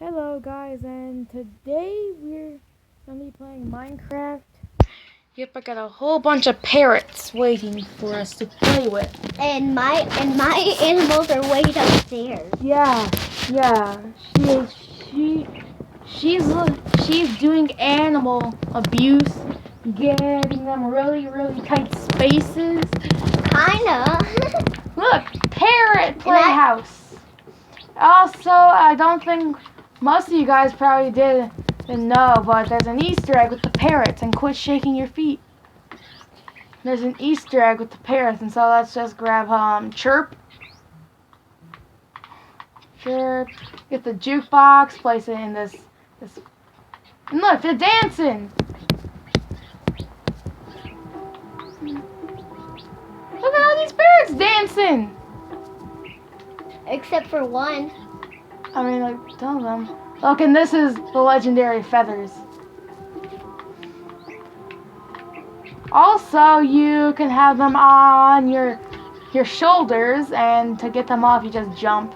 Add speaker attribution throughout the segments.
Speaker 1: Hello guys, and today we're gonna be playing Minecraft. Yep, I got a whole bunch of parrots waiting for us to play with.
Speaker 2: And my animals are way upstairs.
Speaker 1: Yeah. She's doing animal abuse, getting them really tight spaces.
Speaker 2: Kinda.
Speaker 1: Look, parrot playhouse. Also, I don't think most of you guys probably didn't know, but there's an Easter egg with the parrots, and quit shaking your feet. There's an Easter egg with the parrots, and so let's just grab Chirp. Get the jukebox, place it in this. And look, they're dancing. Look at all these parrots dancing.
Speaker 2: Except for one.
Speaker 1: I mean, like, tell them. Look, and this is the legendary feathers. Also, you can have them on your shoulders, and to get them off, you just jump,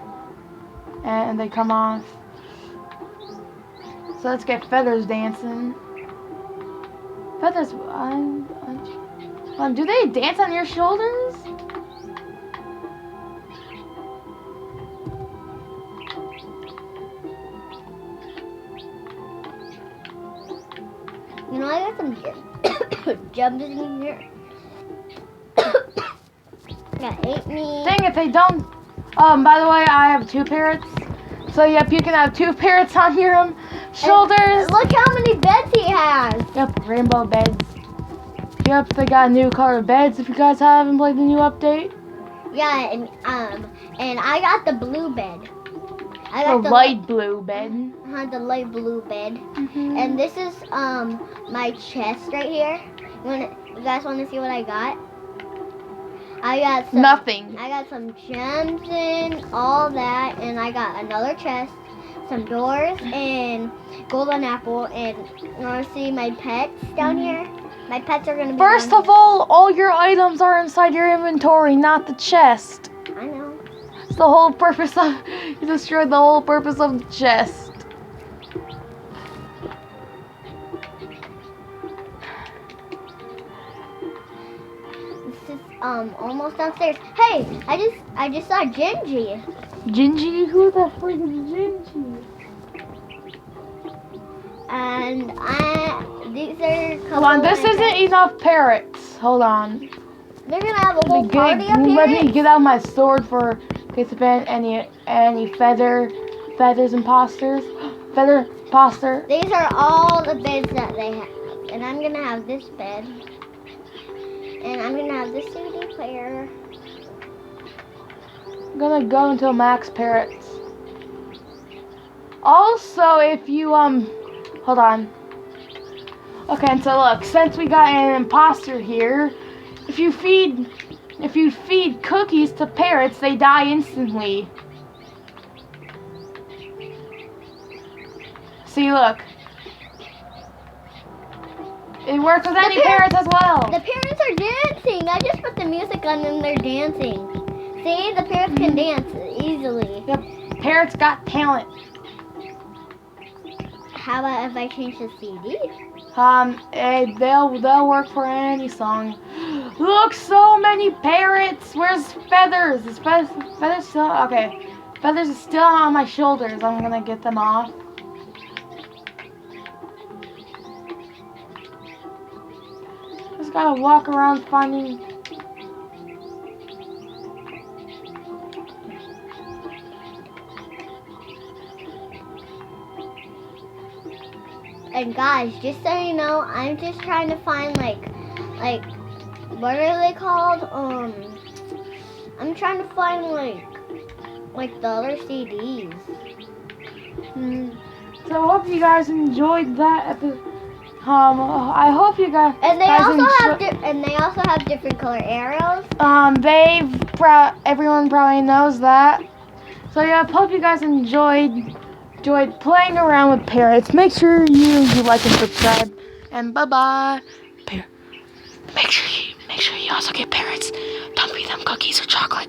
Speaker 1: and they come off. So let's get feathers dancing. Feathers, do they dance on your shoulders?
Speaker 2: You know, I got some jumps in here. That ate me.
Speaker 1: Dang it, they don't. By the way, I have 2 parrots. So, yep, you can have 2 parrots on your shoulders.
Speaker 2: And look how many beds he has.
Speaker 1: Yep, rainbow beds. Yep, they got new colored beds if you guys haven't played the new update.
Speaker 2: Yeah, and I got the blue bed. I got
Speaker 1: the light blue bed.
Speaker 2: The light blue bed.
Speaker 1: Mm-hmm.
Speaker 2: And this is my chest right here. You guys want to see what I got? I got some,
Speaker 1: nothing.
Speaker 2: I got some gems and all that, and I got another chest, some doors, and golden apple. And you want to see my pets down here? My pets are gonna be.
Speaker 1: First of all your items are inside your inventory, not the chest.
Speaker 2: I know.
Speaker 1: It's the whole purpose of you destroyed the whole purpose of the chest.
Speaker 2: Almost downstairs. Hey, I just saw Gingy.
Speaker 1: Gingy? Who the frick is Gingy?
Speaker 2: And these are.
Speaker 1: Hold on, this isn't enough parrots. Hold on.
Speaker 2: They're gonna have a whole party up here.
Speaker 1: Let me get out my sword for in case of any feathers imposters. Feather imposter.
Speaker 2: These are all the beds that they have, and I'm gonna have this bed. And I'm gonna have this CD player.
Speaker 1: I'm gonna go until max parrots. Also, if you hold on. Okay, and so look, since we got an imposter here, if you feed cookies to parrots, they die instantly. See, look. It works with any parrots as well.
Speaker 2: The parrots are dancing. I just put the music on and they're dancing. See, the parrots can dance easily.
Speaker 1: Yep, parrots got talent.
Speaker 2: How about if I change the CD?
Speaker 1: They'll work for any song. Look, so many parrots. Where's Feathers? Is Feathers still okay? Feathers is still on my shoulders. I'm gonna get them off. Just gotta walk around finding.
Speaker 2: And guys, just so you know, I'm just trying to find like what are they called? I'm trying to find like the other CDs.
Speaker 1: So I hope you guys enjoyed that episode. I hope you guys.
Speaker 2: And they also have different color arrows.
Speaker 1: Everyone probably knows that. So yeah, I hope you guys enjoyed playing around with parrots. Make sure you like and subscribe. And bye-bye. Make sure you also get parrots. Don't feed them cookies or chocolate.